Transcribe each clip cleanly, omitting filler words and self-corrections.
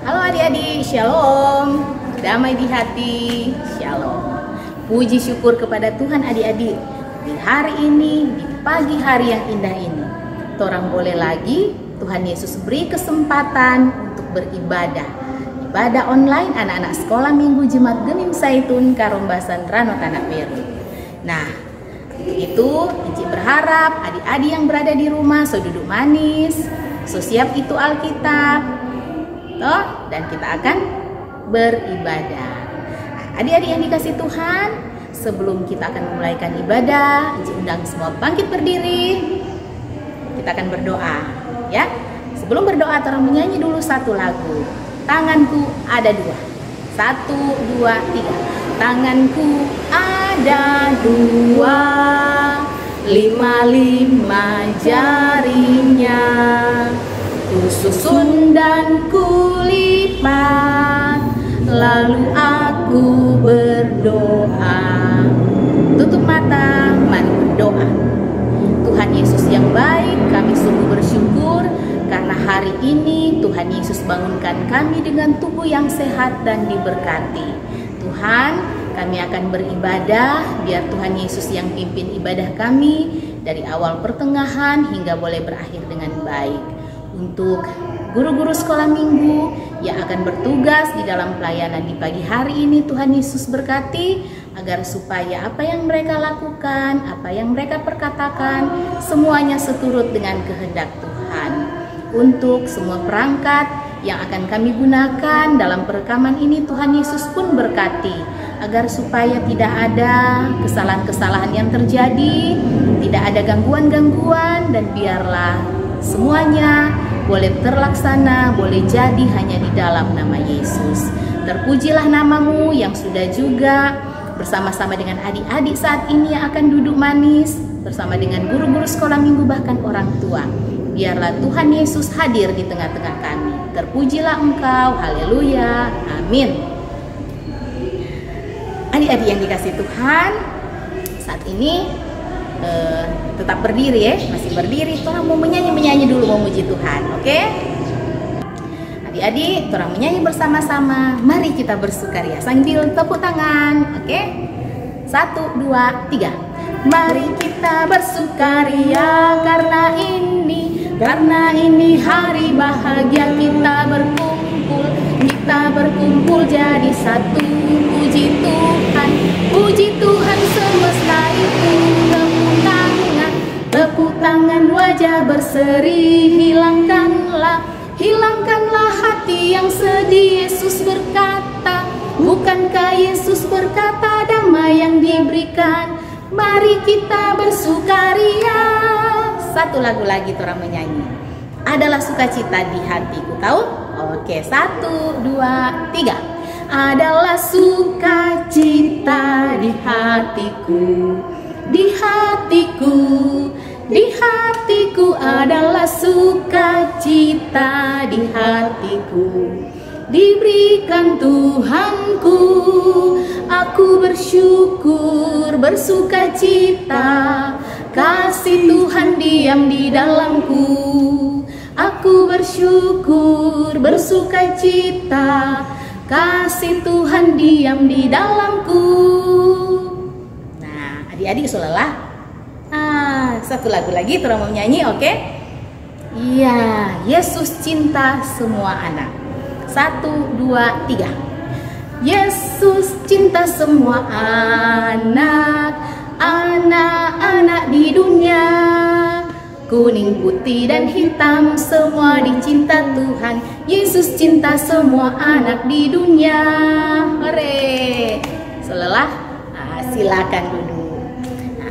Halo adik-adik, shalom. Damai di hati, shalom. Puji syukur kepada Tuhan adik-adik. Di hari ini, di pagi hari yang indah ini, torang boleh lagi Tuhan Yesus beri kesempatan untuk beribadah. Ibadah online anak-anak sekolah minggu Jemaat Gemim Saitun Karombasan Rano Tanah Peru. Nah, itu Inci berharap adik-adik yang berada di rumah so duduk manis, so siap itu Alkitab. Dan kita akan beribadah. Adik-adik yang dikasih Tuhan, sebelum kita akan memulaikan ibadah, Inci undang semua bangkit berdiri. Kita akan berdoa, ya. Sebelum berdoa, tolong menyanyi dulu satu lagu. Tanganku ada dua. 1, 2, 3. Tanganku ada dua, 5 jarinya. Kususun dan kulipat, lalu aku berdoa. Tutup mata, mari berdoa. Tuhan Yesus yang baik, kami sungguh bersyukur karena hari ini Tuhan Yesus bangunkan kami dengan tubuh yang sehat dan diberkati. Tuhan, kami akan beribadah, biar Tuhan Yesus yang pimpin ibadah kami dari awal pertengahan hingga boleh berakhir dengan baik. Untuk guru-guru sekolah minggu yang akan bertugas di dalam pelayanan di pagi hari ini, Tuhan Yesus berkati agar supaya apa yang mereka lakukan, apa yang mereka perkatakan, semuanya seturut dengan kehendak Tuhan. Untuk semua perangkat yang akan kami gunakan dalam perekaman ini, Tuhan Yesus pun berkati agar supaya tidak ada kesalahan-kesalahan yang terjadi, tidak ada gangguan-gangguan, dan biarlah semuanya boleh terlaksana, boleh jadi hanya di dalam nama Yesus. Terpujilah namamu yang sudah juga bersama-sama dengan adik-adik saat ini yang akan duduk manis, bersama dengan guru-guru sekolah minggu bahkan orang tua. Biarlah Tuhan Yesus hadir di tengah-tengah kami. Terpujilah Engkau, haleluya, amin. Adik-adik yang dikasih Tuhan, saat ini tetap berdiri ya, masih berdiri. Orang mau menyanyi dulu, memuji Tuhan, oke? Adik-adik, orang menyanyi bersama-sama. Mari kita bersukaria sambil tepuk tangan, oke? 1, 2, 3. Mari kita bersukaria karena ini hari bahagia. Kita berkumpul jadi satu. Puji Tuhan semesta itu. Tepuk tangan, wajah berseri, hilangkanlah hati yang sedih. Yesus berkata, bukankah Yesus berkata damai yang diberikan? Mari kita bersukaria. Satu lagu lagi orang menyanyi. Adalah sukacita di hatiku, tahu? Oke, 1, 2, 3. Adalah sukacita di hatiku. Di hatiku adalah sukacita di hatiku. Diberikan Tuhanku, aku bersyukur, bersukacita. Kasih Tuhan diam di dalamku. Aku bersyukur, bersukacita. Kasih Tuhan diam di dalamku. Nah, adik-adik sudah. Satu lagu lagi orang mau nyanyi, oke? Iya, Yesus cinta semua anak. 1, 2, 3. Yesus cinta semua anak di dunia. Kuning, putih, dan hitam semua dicinta Tuhan. Yesus cinta semua anak di dunia. Hore. Selelah, silakan duduk.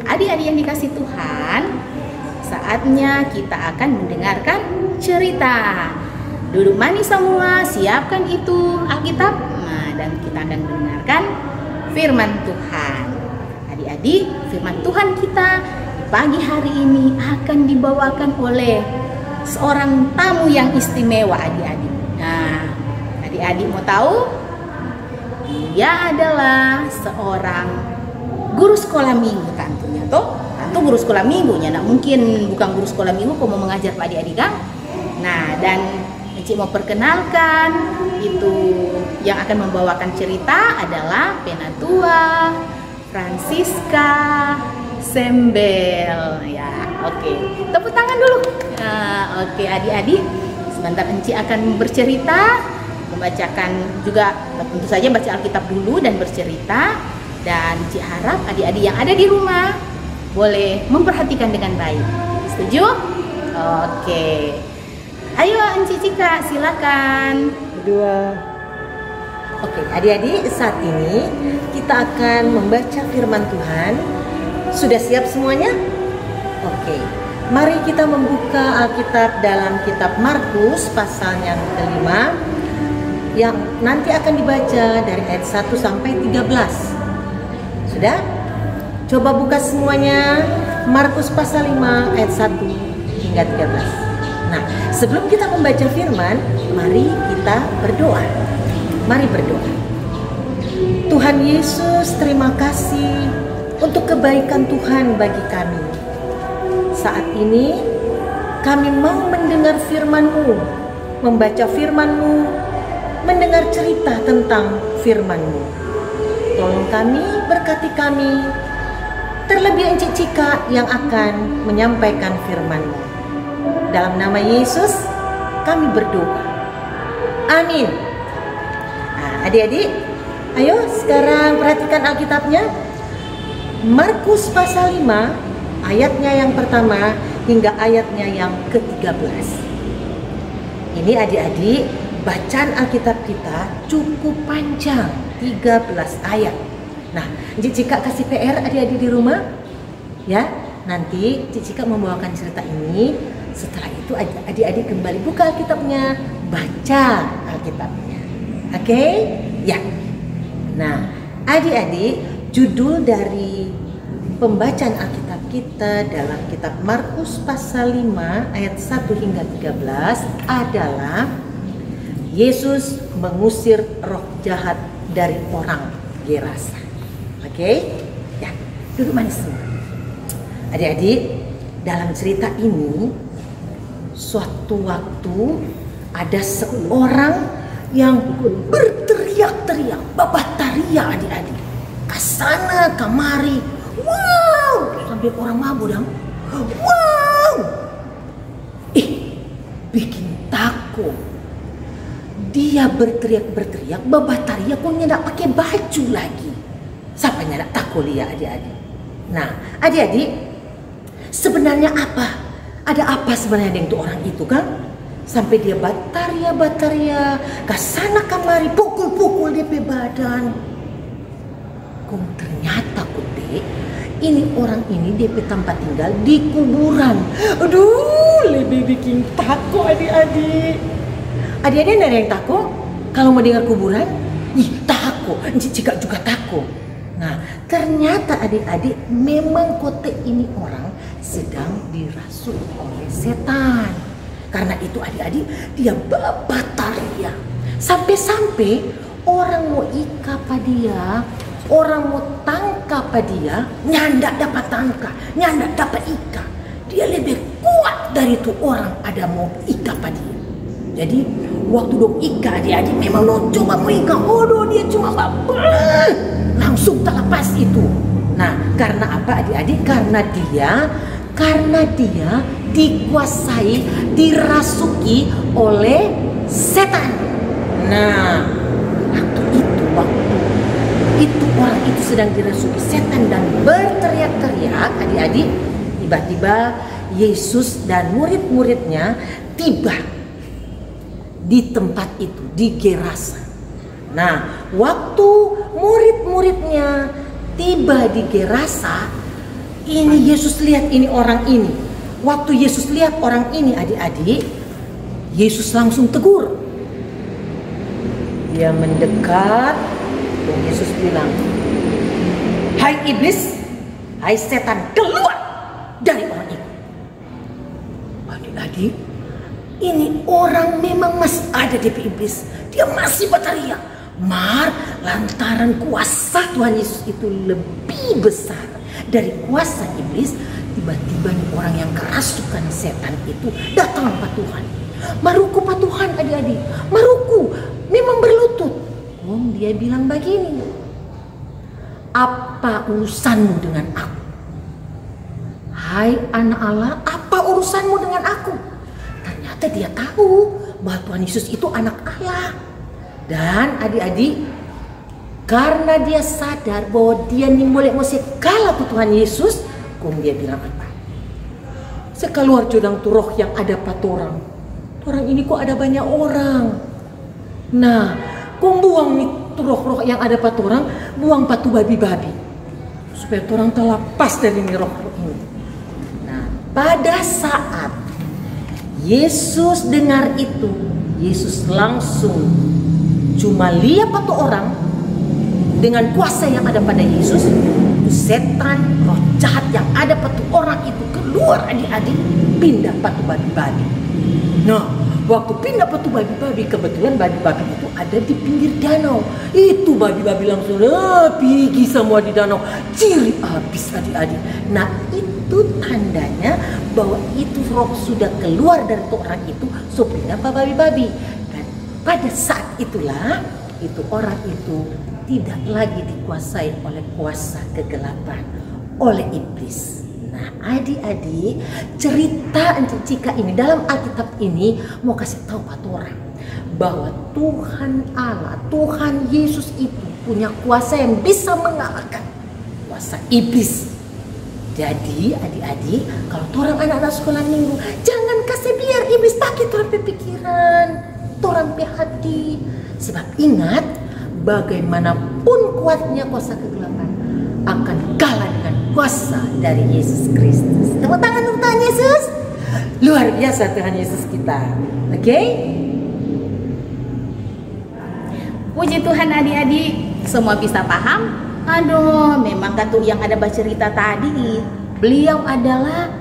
Adik-adik yang dikasih Tuhan, saatnya kita akan mendengarkan cerita. Duduk manis semua, siapkan itu Alkitab, dan kita akan mendengarkan firman Tuhan. Adik-adik, firman Tuhan kita di pagi hari ini akan dibawakan oleh seorang tamu yang istimewa, adik-adik. Nah, adik-adik mau tahu? Dia adalah seorang guru sekolah minggu tentunya, tentu guru sekolah minggunya. Nah, mungkin bukan guru sekolah minggu kok mau mengajar Pak adik-adik kan? Nah, dan Encik mau perkenalkan, itu yang akan membawakan cerita adalah Penatua Francisca Sembel. Ya, oke. Tepuk tangan dulu. Nah, oke, adik-adik, sebentar Encik akan bercerita, membacakan juga, tentu saja baca Alkitab dulu dan bercerita. Dan Encik harap adik-adik yang ada di rumah boleh memperhatikan dengan baik. Setuju? Oke. Ayo Encik Cika, silakan. Kedua. Oke, adik-adik, saat ini kita akan membaca firman Tuhan. Sudah siap semuanya? Oke. Mari kita membuka Alkitab dalam kitab Markus pasal yang kelima, yang nanti akan dibaca dari ayat 1 sampai 13. Sudah? Coba buka semuanya. Markus pasal 5 ayat 1 hingga 13. Nah, sebelum kita membaca firman, mari kita berdoa. Mari berdoa. Tuhan Yesus, terima kasih untuk kebaikan Tuhan bagi kami. Saat ini kami mau mendengar firman-Mu, membaca firman-Mu, mendengar cerita tentang firman-Mu. Tolong kami, berkati kami, terlebih Encik Cika yang akan menyampaikan firman-Mu. Dalam nama Yesus kami berdoa. Amin. Nah, adik-adik, ayo sekarang perhatikan Alkitabnya. Markus pasal 5 ayatnya yang pertama hingga ayatnya yang ke-13. Ini adik-adik, bacaan Alkitab kita cukup panjang, 13 ayat. Nah, Encik Cika kasih PR adik-adik di rumah. Ya, nanti Encik Cika membawakan cerita ini. Setelah itu adik-adik kembali buka Alkitabnya, baca Alkitabnya. Oke? Ya. Nah, adik-adik, judul dari pembacaan Alkitab kita dalam kitab Markus pasal 5 ayat 1 hingga 13 adalah Yesus mengusir roh jahat dari orang Gerasa. Oke? Ya, duduk manis semua. Adik-adik, dalam cerita ini suatu waktu ada seorang yang berteriak-teriak, babataria adik-adik, kasana kamari, wow, sampai orang mabuk dong, wow, bikin takut. Dia berteriak-berteriak, babataria kok nggak pakai baju lagi. Siapa nggak takut dia adik-adik? Nah, adik-adik, sebenarnya apa? Ada apa sebenarnya dengan tuh orang itu kan? Sampai dia bataria, kasana kamari, pukul-pukul DP badan. Kok ternyata Kute, ini orang ini DP tempat tinggal di kuburan. Aduh, lebih bikin takut adik-adik. Adik-adik ada yang takut? Kalau mau dengar kuburan? Ih, takut. Encik Cika juga takut. Nah, ternyata adik-adik memang Kute ini orang sedang dirasuk oleh setan. Karena itu adik-adik, dia babataria. Sampai-sampai orang mau ika pada dia, orang mau tangkap pada dia, nyandak dapat tangkap, nyandak dapat ika. Dia lebih kuat dari itu orang ada mau ika pada dia. Jadi waktu dong ika adik-adik memang lo coba mau ika, dia cuma babel, langsung terlepas itu. Nah, karena apa adik-adik? Karena dia dikuasai, dirasuki oleh setan. Nah, waktu itu orang itu sedang dirasuki setan dan berteriak-teriak adik-adik, tiba-tiba Yesus dan murid-muridnya tiba di tempat itu, di Gerasa. Nah, waktu murid-muridnya tiba di Gerasa, ini Yesus lihat ini orang ini. Waktu Yesus lihat orang ini adik-adik, Yesus langsung tegur. Dia mendekat dan Yesus bilang, "Hai iblis, hai setan, keluar dari orang ini." Adik-adik, ini orang memang masih ada di iblis. Dia masih berteriak. Lantaran kuasa Tuhan Yesus itu lebih besar dari kuasa iblis, Tiba-tiba nih orang yang kerasukan setan itu datang Pak Tuhan. Maruku Pak Tuhan adik-adik, maruku memang berlutut. Dia bilang begini, apa urusanmu dengan aku? Hai anak Allah, apa urusanmu dengan aku? Ternyata dia tahu bahwa Tuhan Yesus itu anak Allah. Dan adik-adik, karena dia sadar bahwa dia nih boleh kalah ke Tuhan Yesus, dia bilang apa? Sekaluar jodang tu roh yang ada patorang. Orang ini kok ada banyak orang. Nah, buang nih tu roh-roh yang ada patorang, buang patu babi-babi. Supaya orang terlepas dari nih roh-roh ini. Nah, pada saat Yesus dengar itu, Yesus langsung cuma lihat patu orang dengan kuasa yang ada pada Yesus. Setan, roh jahat yang ada pada orang itu keluar adik-adik, pindah patu babi-babi. Nah, waktu pindah patu babi-babi, kebetulan babi-babi itu ada di pinggir danau. Itu babi-babi langsung pergi semua di danau, ciri habis adik-adik. Nah, itu tandanya bahwa itu roh sudah keluar dari orang itu, so pindah babi-babi. Dan pada saat itulah itu orang itu tidak lagi dikuasai oleh kuasa kegelapan, oleh iblis. Nah adik-adik, cerita Encik Cika ini dalam Alkitab ini mau kasih tahu pada orang bahwa Tuhan Allah, Tuhan Yesus itu punya kuasa yang bisa mengalahkan kuasa iblis. Jadi adik-adik, kalau orang anak-anak sekolah minggu, jangan kasih biar iblis pakai orang pikiran, orang hati. Sebab ingat, bagaimanapun kuatnya kuasa kegelapan akan kalah dengan kuasa dari Yesus Kristus. Tepuk tangan untuk Tuhan Yesus. Luar biasa Tuhan Yesus kita. Oke? Puji Tuhan adik-adik, semua bisa paham? Aduh, memang kata yang ada baca cerita tadi, beliau adalah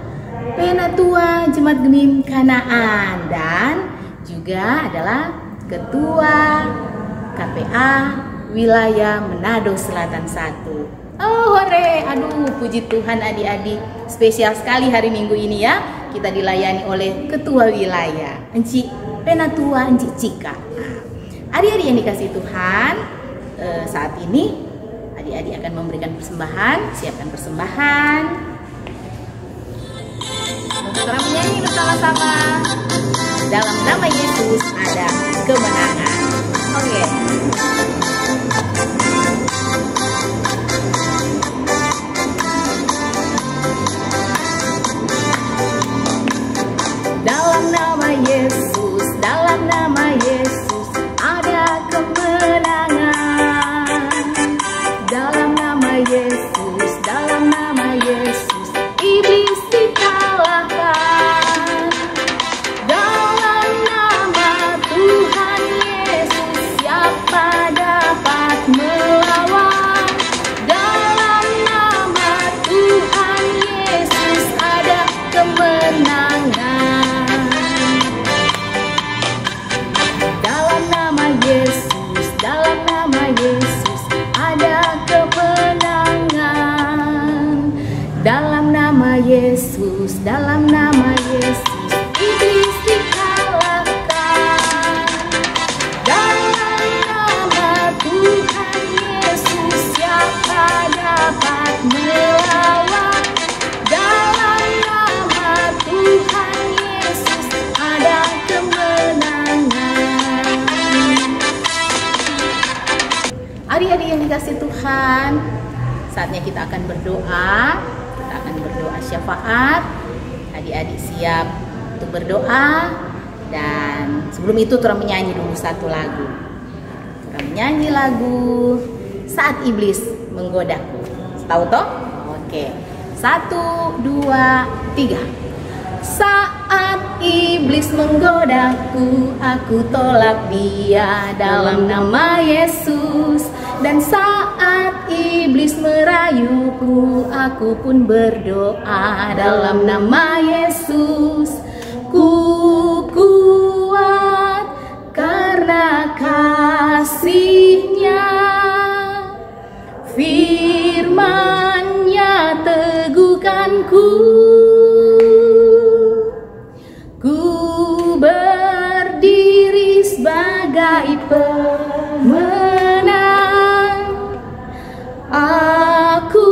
Penatua Jemaat Genim Kanaan dan juga adalah Ketua KPA Wilayah Manado Selatan 1. Oh hore, aduh puji Tuhan adik-adik, spesial sekali hari Minggu ini ya. Kita dilayani oleh Ketua Wilayah Encik Penatua Encik Cika. Adik-adik yang dikasih Tuhan, saat ini adik-adik akan memberikan persembahan. Siapkan persembahan. Kita menyanyi bersama-sama. Dalam nama Yesus ada kemenangan. Oke. Dalam nama Yesus, dalam nama Yesus ada kemenangan. Dalam nama Yesus, dalam nama Yesus iblis dikalahkan. Dalam nama Tuhan Yesus siapa dapat melawan? Dalam nama Tuhan Yesus ada kemenangan. Dalam nama Yesus, dalam nama Yesus ada kemenangan. Dalam nama Yesus, dalam nama Yesus iblis dikalahkan. Dalam nama Tuhan Yesus siapa dapat melawan? Dalam nama Tuhan Yesus ada kemenangan. Adik-adik yang dikasih Tuhan, saatnya kita akan berdoa. Kita akan berdoa syafaat. Adik-adik siap untuk berdoa. Dan sebelum itu kita menyanyi dulu satu lagu. Kita menyanyi lagu Saat Iblis Menggodaku. Tahu toh? Oke. 1, 2, 3. Saat iblis menggodaku, aku tolak dia dalam nama Yesus. Dan saat iblis merayuku, aku pun berdoa dalam nama Yesus. Ku kuat karena kasih-Nya, firman-Nya teguhkanku. berdiri sebagai pemenang. Aku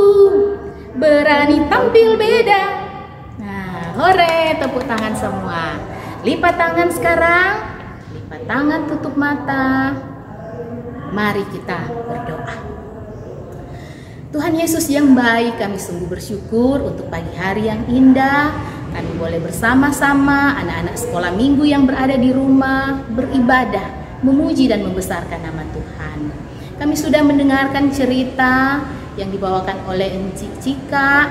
berani tampil beda. Nah, hore, tepuk tangan semua. Lipat tangan sekarang. Lipat tangan, tutup mata. Mari kita berdoa. Tuhan Yesus yang baik, kami sungguh bersyukur untuk pagi hari yang indah. Kami boleh bersama-sama anak-anak sekolah minggu yang berada di rumah beribadah, memuji dan membesarkan nama Tuhan. Kami sudah mendengarkan cerita yang dibawakan oleh Encik Cika.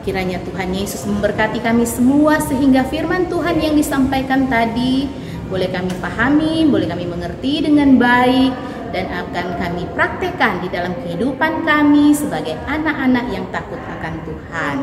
Kiranya Tuhan Yesus memberkati kami semua sehingga firman Tuhan yang disampaikan tadi boleh kami pahami, boleh kami mengerti dengan baik, dan akan kami praktekkan di dalam kehidupan kami sebagai anak-anak yang takut akan Tuhan.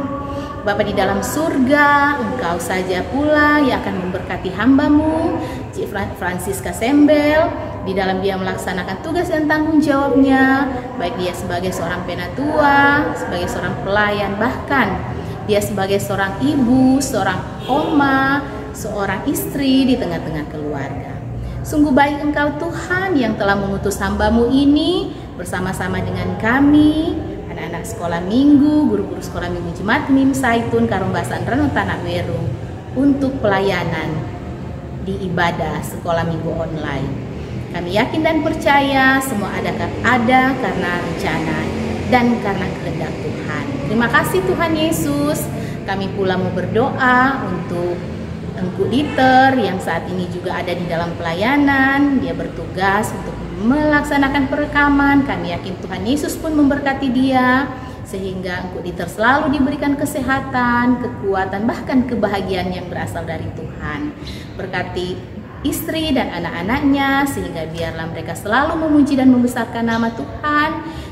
Bapa di dalam surga, Engkau saja pula yang akan memberkati hamba-Mu, Cik Francisca Sembel, di dalam dia melaksanakan tugas dan tanggung jawabnya, baik dia sebagai seorang penatua, sebagai seorang pelayan, bahkan dia sebagai seorang ibu, seorang oma, seorang istri di tengah-tengah keluarga. Sungguh baik Engkau Tuhan yang telah mengutus hamba-Mu ini bersama-sama dengan kami, anak-anak sekolah minggu, guru-guru sekolah minggu Jemaat Mim Saitun Karumbasan Ranu Tanah Weru, untuk pelayanan di ibadah sekolah minggu online. Kami yakin dan percaya semua ada karena rencana dan karena kehendak Tuhan. Terima kasih Tuhan Yesus. Kami pula mau berdoa untuk Engku Dieter yang saat ini juga ada di dalam pelayanan. Dia bertugas untuk melaksanakan perekaman. Kami yakin Tuhan Yesus pun memberkati dia sehingga Engku Dieter selalu diberikan kesehatan, kekuatan, bahkan kebahagiaan yang berasal dari Tuhan. Berkati istri dan anak-anaknya sehingga biarlah mereka selalu memuji dan membesarkan nama Tuhan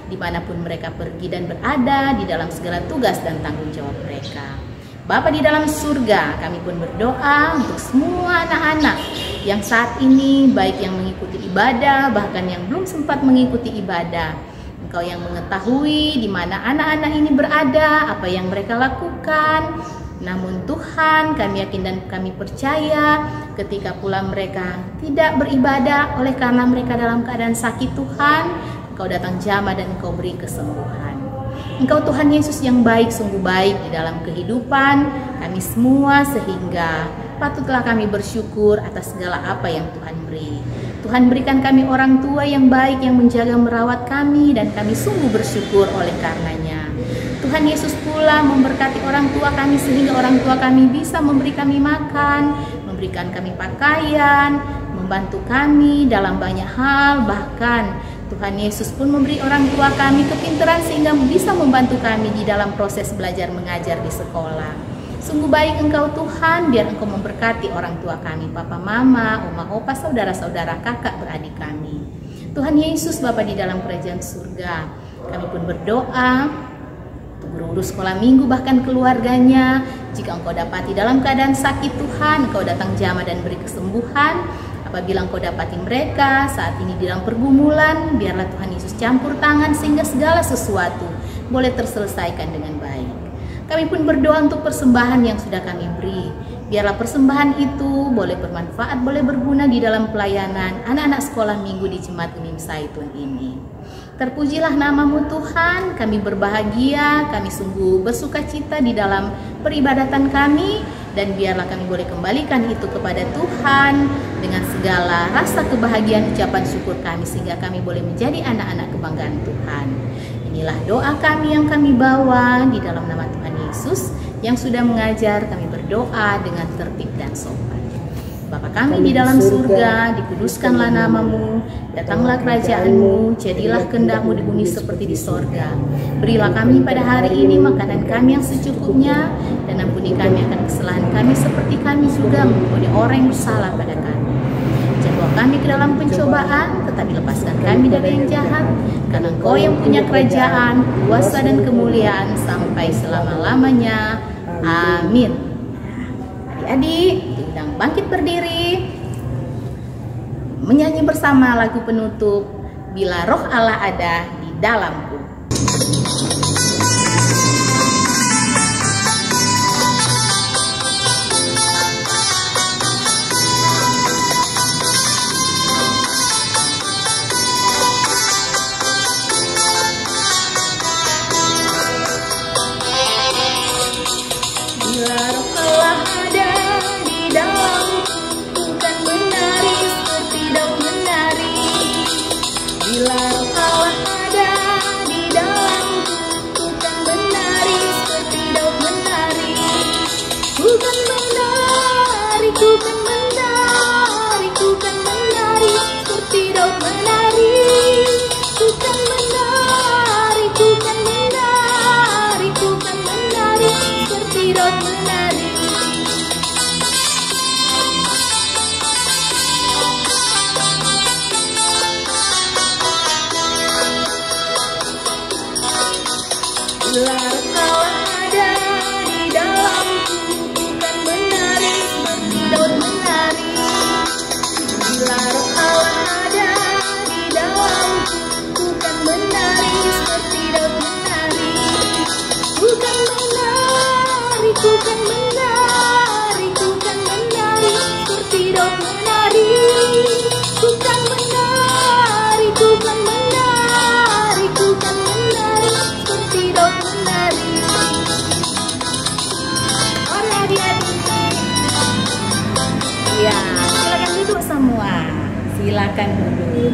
dimanapun mereka pergi dan berada di dalam segala tugas dan tanggung jawab mereka. Bapa di dalam surga, kami pun berdoa untuk semua anak-anak yang saat ini baik yang mengikuti ibadah, bahkan yang belum sempat mengikuti ibadah. Engkau yang mengetahui di mana anak-anak ini berada, apa yang mereka lakukan. Namun Tuhan, kami yakin dan kami percaya ketika pula mereka tidak beribadah oleh karena mereka dalam keadaan sakit, Tuhan, Engkau datang jamah dan Engkau beri kesembuhan. Engkau Tuhan Yesus yang baik, sungguh baik di dalam kehidupan kami semua sehingga patutlah kami bersyukur atas segala apa yang Tuhan beri. Tuhan berikan kami orang tua yang baik yang menjaga merawat kami dan kami sungguh bersyukur oleh karenanya. Tuhan Yesus pula memberkati orang tua kami sehingga orang tua kami bisa memberi kami makan, memberikan kami pakaian, membantu kami dalam banyak hal, bahkan Tuhan Yesus pun memberi orang tua kami kepintaran sehingga bisa membantu kami di dalam proses belajar mengajar di sekolah. Sungguh baik Engkau Tuhan, biar Engkau memberkati orang tua kami, papa, mama, oma, opa, saudara-saudara, kakak, beradik kami. Tuhan Yesus Bapa di dalam kerajaan surga, kami pun berdoa untuk guru-guru sekolah minggu bahkan keluarganya. Jika Engkau dapati dalam keadaan sakit Tuhan, Engkau datang jamah dan beri kesembuhan. Apabila Engkau dapati mereka saat ini di dalam pergumulan, biarlah Tuhan Yesus campur tangan sehingga segala sesuatu boleh terselesaikan dengan baik. Kami pun berdoa untuk persembahan yang sudah kami beri. Biarlah persembahan itu boleh bermanfaat, boleh berguna di dalam pelayanan anak-anak sekolah minggu di Jemaat Mim Saitun ini. Terpujilah nama-Mu Tuhan, kami berbahagia, kami sungguh bersukacita di dalam peribadatan kami. Dan biarlah kami boleh kembalikan itu kepada Tuhan dengan segala rasa kebahagiaan ucapan syukur kami sehingga kami boleh menjadi anak-anak kebanggaan Tuhan. Inilah doa kami yang kami bawa di dalam nama Tuhan Yesus yang sudah mengajar kami berdoa dengan tertib dan sopan. Bapa kami di dalam surga, dikuduskanlah nama-Mu, datanglah kerajaan-Mu, jadilah kehendak-Mu di bumi seperti di sorga. Berilah kami pada hari ini makanan kami yang secukupnya, dan ampuni kami akan kesalahan kami seperti kami juga mengampuni orang yang bersalah pada kami. Jangan bawa kami ke dalam pencobaan, tetapi lepaskan kami dari yang jahat, karena Engkau yang punya kerajaan, kuasa dan kemuliaan sampai selama-lamanya. Amin. Adik-adik, diundang bangkit berdiri, menyanyi bersama lagu penutup Bila Roh Allah Ada di Dalamku. duduk semua. Silakan duduk.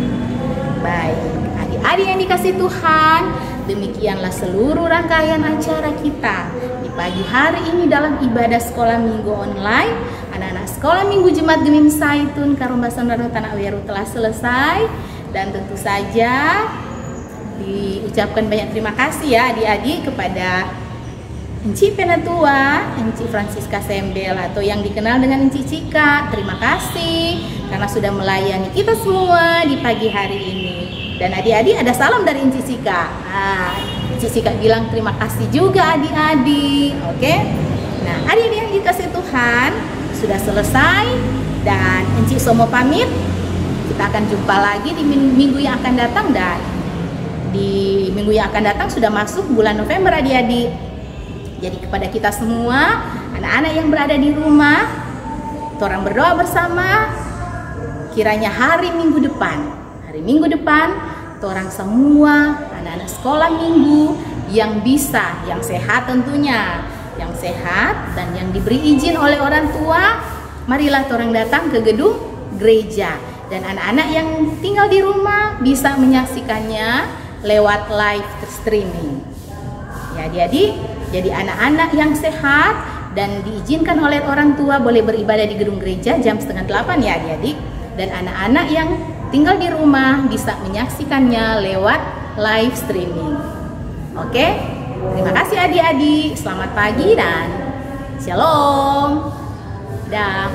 Baik, adik-adik yang dikasih Tuhan, demikianlah seluruh rangkaian acara kita di pagi hari ini dalam ibadah sekolah minggu online. Anak-anak sekolah minggu Jemaat Gemim Saitun Karombasan Rano Tanah Weru telah selesai, dan tentu saja diucapkan banyak terima kasih ya adik-adik kepada Enci Penatua, Enci Francisca Sembel atau yang dikenal dengan Enci Cika. Terima kasih karena sudah melayani kita semua di pagi hari ini. Dan adik-adik ada salam dari Enci Cika. Enci Cika bilang terima kasih juga adik-adik. Oke. Nah, adik-adik yang dikasih Tuhan, sudah selesai dan Enci Somo pamit. Kita akan jumpa lagi di minggu yang akan datang, dan di minggu yang akan datang sudah masuk bulan November adik-adik. Jadi kepada kita semua, anak-anak yang berada di rumah, orang berdoa bersama, kiranya hari Minggu depan, orang semua anak-anak sekolah minggu yang bisa, yang sehat tentunya, yang sehat dan yang diberi izin oleh orang tua, marilah orang datang ke gedung gereja. Dan anak-anak yang tinggal di rumah bisa menyaksikannya lewat live streaming. Ya adik-adik, jadi anak-anak yang sehat dan diizinkan oleh orang tua boleh beribadah di gedung gereja jam 7:30 ya adik-adik. Dan anak-anak yang tinggal di rumah bisa menyaksikannya lewat live streaming. Oke, terima kasih adik-adik. Selamat pagi dan shalom. Dah.